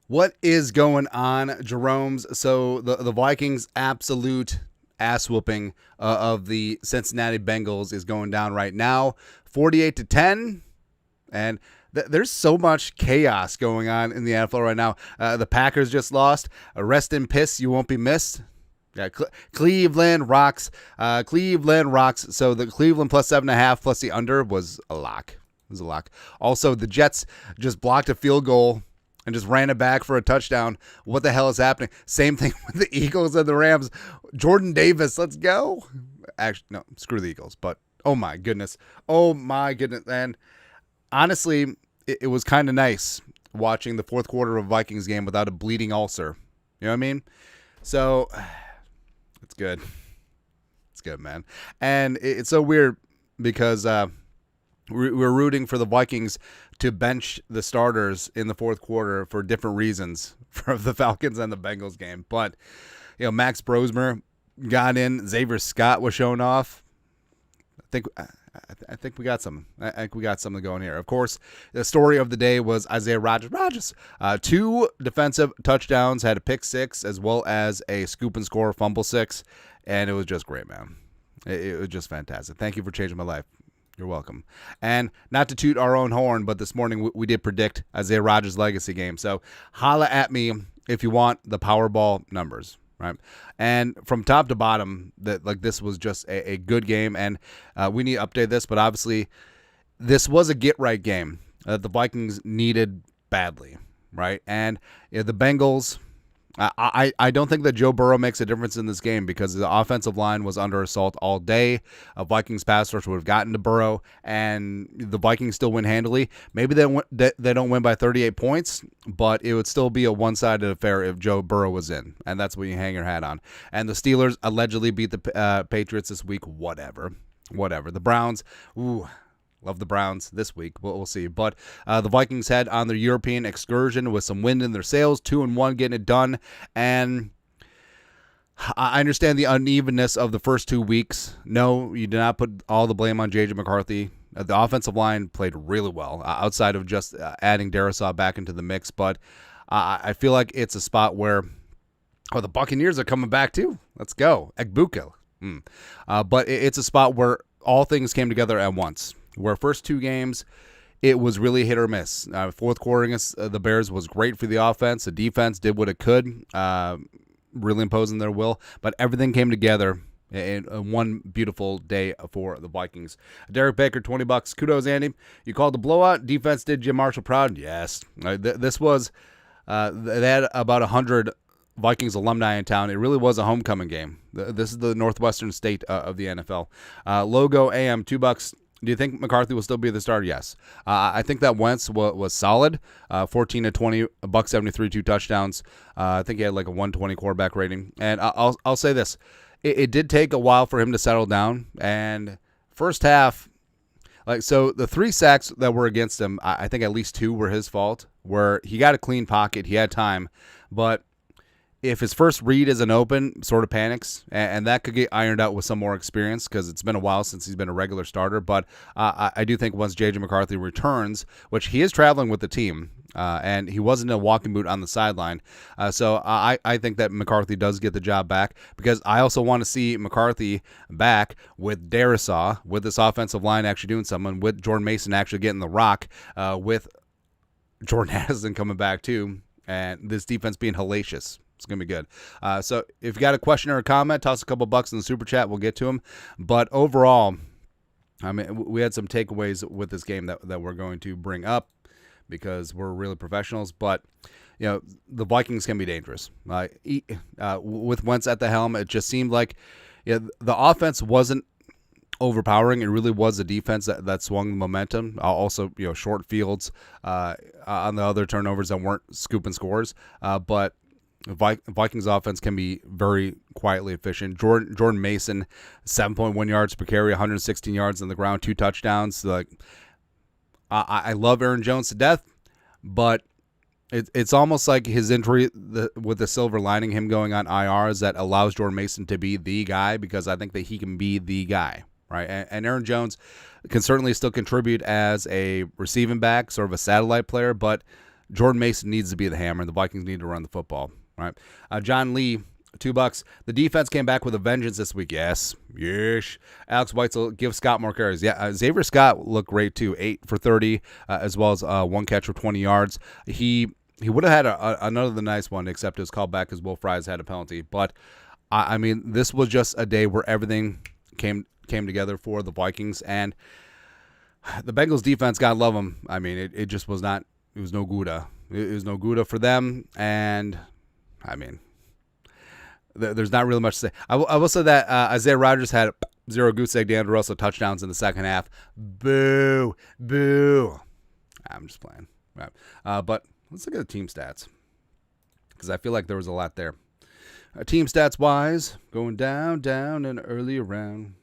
What is going on, Jerome's? So the Vikings' absolute ass whooping of the Cincinnati Bengals is going down right now, 48-10, and there's so much chaos going on in the NFL right now. The Packers just lost. Rest in piss, you won't be missed. Yeah, Cleveland rocks. Cleveland rocks. So the Cleveland plus 7.5 plus the under was a lock. It was a lock. Also, the Jets just blocked a field goal and just ran it back for a touchdown. What the hell is happening? Same thing with the Eagles and the Rams. Jordan Davis, let's go. Actually, no, screw the Eagles. But, oh my goodness. Oh my goodness. And honestly, it was kind of nice watching the fourth quarter of a Vikings game without a bleeding ulcer. You know what I mean? So, it's good. It's good, man. And it's so weird because we're rooting for the Vikings to bench the starters in the fourth quarter for different reasons for the Falcons and the Bengals game. But, Max Brosmer got in. Xavier Scott was shown off. I think we got some. I think we got something going here. Of course, the story of the day was Isaiah Rodgers. 2 defensive touchdowns, had a pick 6 as well as a scoop and score fumble 6, and it was just great, man. It was just fantastic. Thank you for changing my life. You're welcome. And not to toot our own horn, but this morning we did predict Isaiah Rodgers' legacy game. So holla at me if you want the Powerball numbers, right? And from top to bottom, this was just a good game, and we need to update this. But obviously, this was a get-right game that the Vikings needed badly, right? And the Bengals, I don't think that Joe Burrow makes a difference in this game because the offensive line was under assault all day. A Vikings pass rush would have gotten to Burrow, and the Vikings still win handily. Maybe they don't win by 38 points, but it would still be a one-sided affair if Joe Burrow was in, and that's what you hang your hat on. And the Steelers allegedly beat the Patriots this week. Whatever. The Browns, love the Browns this week. We'll see. But the Vikings head on their European excursion with some wind in their sails, 2-1, getting it done. And I understand the unevenness of the first 2 weeks. No, you do not put all the blame on J.J. McCarthy. The offensive line played really well outside of just adding Darisaw back into the mix. But I feel like it's a spot where the Buccaneers are coming back too. Let's go. Egbuka. But it's a spot where all things came together at once. Where first 2 games, it was really hit or miss. Fourth quarter against the Bears was great for the offense. The defense did what it could, really imposing their will. But everything came together in one beautiful day for the Vikings. Derek Baker, $20. Kudos, Andy. You called the blowout. Defense did Jim Marshall proud. Yes. This was, they had about 100 Vikings alumni in town. It really was a homecoming game. This is the northwestern state of the NFL. Logo AM, $2. Do you think McCarthy will still be the starter? Yes. I think that Wentz was solid. 14-20, $173, 2 touchdowns. I think he had like a 120 quarterback rating. And I'll say this. It did take a while for him to settle down. And first half, so the 3 sacks that were against him, I think at least 2 were his fault, where he got a clean pocket. He had time. But if his first read isn't open, sort of panics, and that could get ironed out with some more experience because it's been a while since he's been a regular starter. But I do think once J.J. McCarthy returns, which he is traveling with the team, and he wasn't in a walking boot on the sideline, so I think that McCarthy does get the job back because I also want to see McCarthy back with Darisaw, with this offensive line actually doing something, with Jordan Mason actually getting the rock, with Jordan Addison coming back too, and this defense being hellacious. It's going to be good. So if you got a question or a comment, toss a couple bucks in the super chat. We'll get to them. But overall, I mean, we had some takeaways with this game that we're going to bring up because we're really professionals. But, the Vikings can be dangerous. With Wentz at the helm, it just seemed like the offense wasn't overpowering. It really was the defense that swung the momentum. Also, short fields on the other turnovers that weren't scooping scores. But Vikings offense can be very quietly efficient. Jordan Mason, 7.1 yards per carry, 116 yards on the ground, 2 touchdowns. I love Aaron Jones to death, but it's almost like his injury with the silver lining, him going on IR, is that allows Jordan Mason to be the guy because I think that he can be the guy, right? And Aaron Jones can certainly still contribute as a receiving back, sort of a satellite player, but Jordan Mason needs to be the hammer. The Vikings need to run the football. Right? John Lee, $2. The defense came back with a vengeance this week. Yes. Alex Weitzel, give Scott more carries. Yeah, Xavier Scott looked great too. 8 for 30, as well as one catch for 20 yards. He would have had another nice one, except it was called back because Will Fries had a penalty. But I mean, this was just a day where everything came together for the Vikings, and the Bengals defense, God love them. I mean, it just was not. It was no Gouda. It was no Gouda for them, and I mean, there's not really much to say. I will say that Isaiah Rodgers had 0 goose egg, DeAndre Russell touchdowns in the second half. Boo. I'm just playing. Right. But let's look at the team stats, because I feel like there was a lot there. Team stats wise, going down and early around.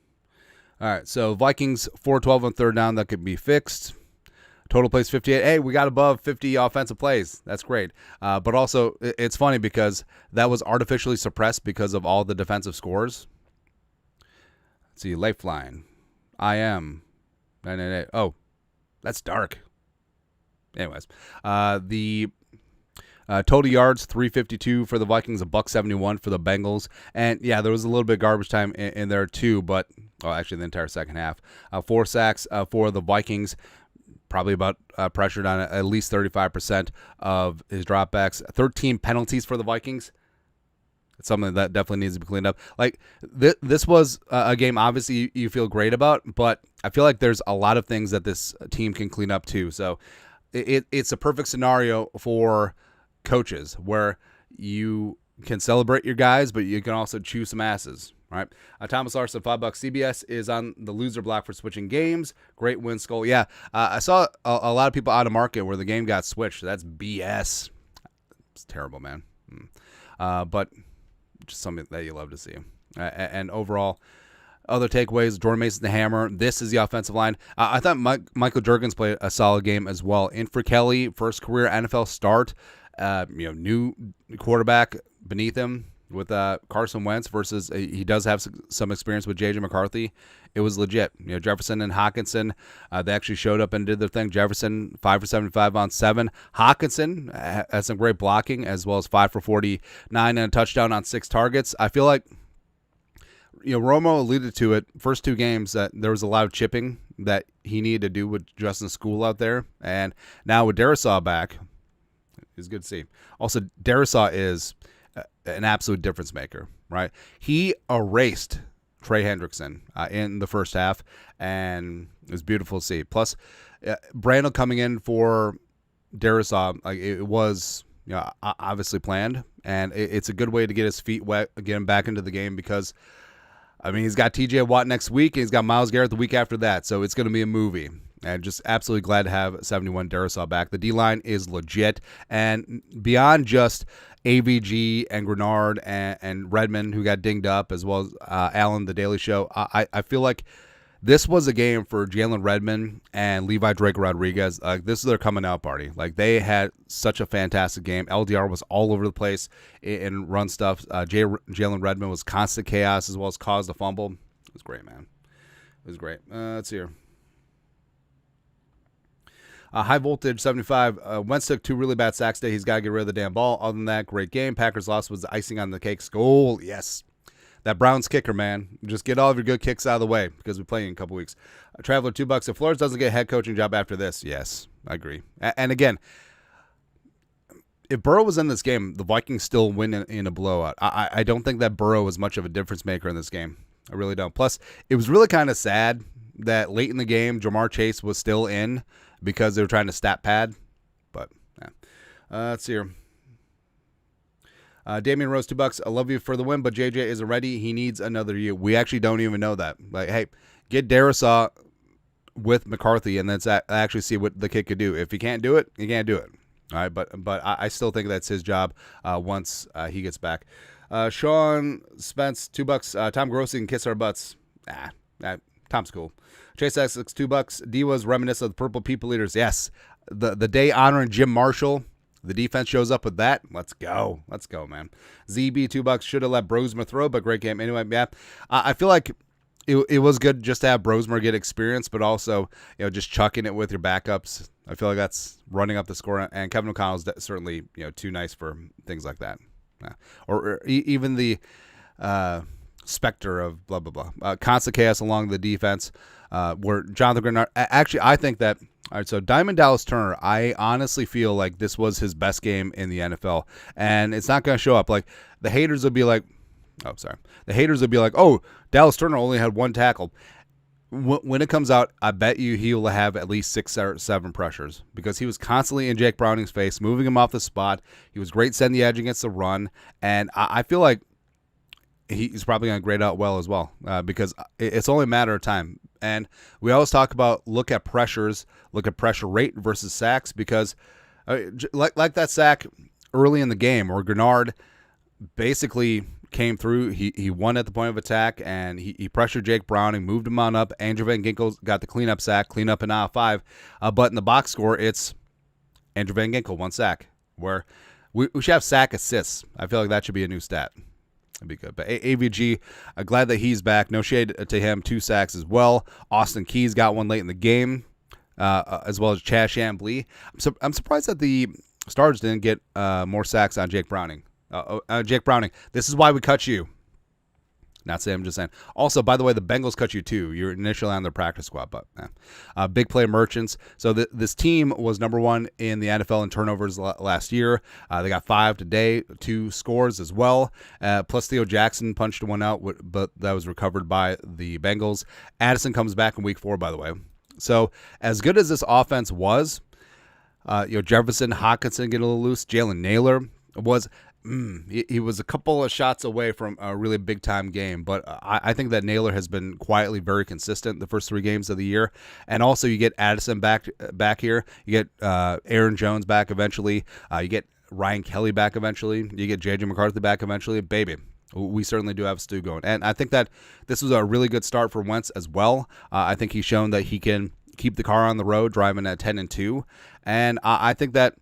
All right, so Vikings 4-12 on third down. That could be fixed. Total plays 58. Hey, we got above 50 offensive plays. That's great. But also, it's funny because that was artificially suppressed because of all the defensive scores. Let's see, Lifeline, IM, 998. Oh, that's dark. Anyways, the total yards, 352 for the Vikings, $171 for the Bengals. And, yeah, there was a little bit of garbage time in there too, but, actually the entire second half. 4 sacks for the Vikings. Probably about pressured on at least 35% of his dropbacks. 13 penalties for the Vikings. It's something that definitely needs to be cleaned up. Like, this was a game, obviously, you feel great about, but I feel like there's a lot of things that this team can clean up too. So it's a perfect scenario for coaches where you can celebrate your guys, but you can also chew some asses. Right, Thomas Larson, $5. CBS is on the loser block for switching games. Great win, Skull. Yeah, I saw a lot of people out of market where the game got switched. That's BS. It's terrible, man. But just something that you love to see. And overall, other takeaways: Jordan Mason, the hammer. This is the offensive line. I thought Michael Juergens played a solid game as well. In for Kelly, first career NFL start. New quarterback beneath him with Carson Wentz versus he does have some experience with J.J. McCarthy. It was legit. Jefferson and Hockenson, they actually showed up and did their thing. Jefferson, 5 for 75 on 7. Hockenson has some great blocking, as well as 5 for 49 and a touchdown on 6 targets. I feel like, Romo alluded to it, first 2 games, that there was a lot of chipping that he needed to do with Justin School out there. And now with Darisaw back, it's good to see. Also, Darisaw is an absolute difference maker, right? He erased Trey Hendrickson in the first half, and it was beautiful to see. Plus, Brandel coming in for Darisaw, like, it was obviously planned, and it's a good way to get his feet wet, get him back into the game, because, I mean, he's got T.J. Watt next week, and he's got Myles Garrett the week after that, so it's going to be a movie. And just absolutely glad to have 71 Darisaw back. The D-line is legit, and beyond just AVG and Grenard and Redmond, who got dinged up, as well as Allen, the Daily Show, I feel like this was a game for Jalen Redmond and Levi Drake Rodriguez. This is their coming out party. Like, they had such a fantastic game. LDR was all over the place in run stuff. Jalen Redmond was constant chaos, as well as caused a fumble. It was great, man. It was great. Let's see here. High voltage 75. Wentz took 2 really bad sacks today. He's got to get rid of the damn ball. Other than that, great game. Packers loss was the icing on the cake. Goal, yes. That Browns kicker, man. Just get all of your good kicks out of the way, because we play in a couple weeks. Traveler, $2. If Flores doesn't get a head coaching job after this, yes, I agree. And again, if Burrow was in this game, the Vikings still win in a blowout. I don't think that Burrow was much of a difference maker in this game. I really don't. Plus, it was really kind of sad that late in the game, Jamar Chase was still in, because they were trying to stat pad. But, yeah. Let's see here. Damian Rose, $2. I love you for the win, but JJ isn't ready. He needs another year. We actually don't even know that. Like, hey, get Darisaw with McCarthy, and let's actually see what the kid could do. If he can't do it, he can't do it. All right, but I still think that's his job once he gets back. Sean Spence, $2. Tom Grossi can kiss our butts. Tom's cool. Chase Essex, $2. D was reminiscent of the Purple People Eaters. Yes, the day honoring Jim Marshall. The defense shows up with that. Let's go, man. ZB, $2. Should have let Brosma throw, but great game anyway. Yeah, I feel like it was good just to have Brosmer get experience, but also, just chucking it with your backups. I feel like that's running up the score, and Kevin O'Connell's certainly, too nice for things like that. Or even the specter of blah, blah, blah. Constant chaos along the defense, where Jonathan Grenard, actually, I think that, all right, so Diamond Dallas Turner, I honestly feel like this was his best game in the NFL, and it's not going to show up. Like, the haters will be like, oh, Dallas Turner only had one tackle. When it comes out, I bet you he will have at least 6 or 7 pressures, because he was constantly in Jake Browning's face, moving him off the spot. He was great setting the edge against the run, and I feel like he's probably going to grade out well as well, because it's only a matter of time. And we always talk about look at pressure rate versus sacks, because like that sack early in the game where Grenard basically came through. He won at the point of attack, and he pressured Jake Browning, moved him on up. Andrew Van Ginkel got the cleanup sack, cleanup in aisle 5. But in the box score, it's Andrew Van Ginkel, 1 sack, where we should have sack assists. I feel like that should be a new stat. That'd be good. But AVG, glad that he's back. No shade to him. 2 sacks as well. Austin Keys got one late in the game, as well as Chaz Chamblee. I'm surprised that the Stars didn't get more sacks on Jake Browning. Jake Browning, this is why we cut you. Not saying, I'm just saying. Also, by the way, the Bengals cut you too. You're initially on their practice squad, but big play merchants. So this team was number 1 in the NFL in turnovers last year. They got 5 today, 2 scores as well. Plus Theo Jackson punched one out, but that was recovered by the Bengals. Addison comes back in week 4, by the way. So as good as this offense was, Jefferson, Hockenson get a little loose. Jalen Naylor was. He was a couple of shots away from a really big-time game, but I think that Naylor has been quietly very consistent the first 3 games of the year. And also you get Addison back here. You get Aaron Jones back eventually. You get Ryan Kelly back eventually. You get J.J. McCarthy back eventually. Baby, we certainly do have Stu going. And I think that this was a really good start for Wentz as well. I think he's shown that he can keep the car on the road, driving at 10-2. And I think that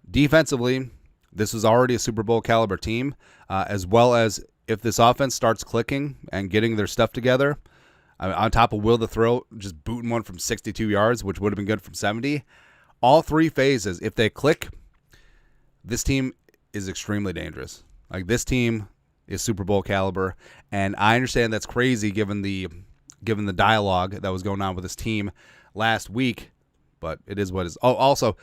defensively, this was already a Super Bowl caliber team, as well as if this offense starts clicking and getting their stuff together, on top of Will the Throw, just booting one from 62 yards, which would have been good from 70. All 3 phases, if they click, this team is extremely dangerous. Like, this team is Super Bowl caliber, and I understand that's crazy given the dialogue that was going on with this team last week, but it is what it is. Oh, also,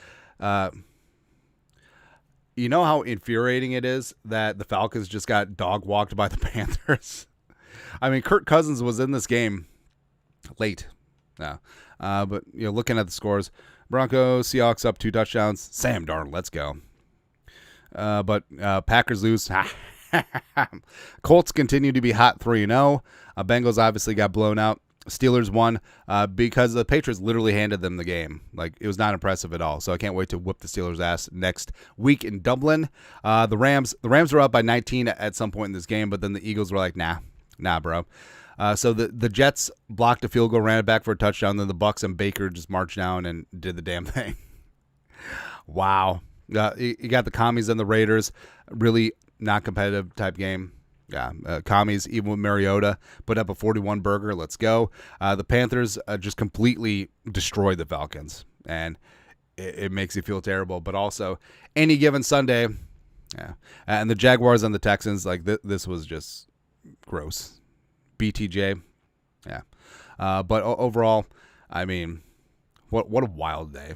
you know how infuriating it is that the Falcons just got dog walked by the Panthers? I mean, Kirk Cousins was in this game late. Yeah. But looking at the scores, Broncos, Seahawks up 2 touchdowns. Sam Darnold, let's go. But Packers lose. Colts continue to be hot 3-0. Bengals obviously got blown out. Steelers won because the Patriots literally handed them the game. Like, it was not impressive at all. So I can't wait to whoop the Steelers' ass next week in Dublin. The Rams were up by 19 at some point in this game, but then the Eagles were like, nah, bro. So the Jets blocked a field goal, ran it back for a touchdown. Then the Bucs and Baker just marched down and did the damn thing. Wow. You got the Commies and the Raiders. Really not competitive type game. Yeah, Commies, even with Mariota, put up a 41 burger. Let's go. The Panthers just completely destroyed the Falcons, and it makes you feel terrible. But also, any given Sunday, yeah. And the Jaguars and the Texans, like this was just gross. BTJ, yeah. But overall, I mean, what a wild day.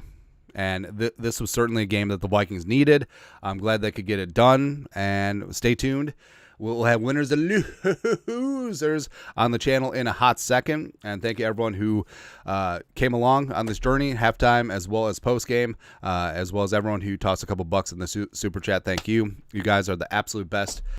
And this was certainly a game that the Vikings needed. I'm glad they could get it done. And stay tuned. We'll have winners and losers on the channel in a hot second. And thank you, everyone who came along on this journey, halftime as well as postgame, as well as everyone who tossed a couple bucks in the super chat. Thank you. You guys are the absolute best.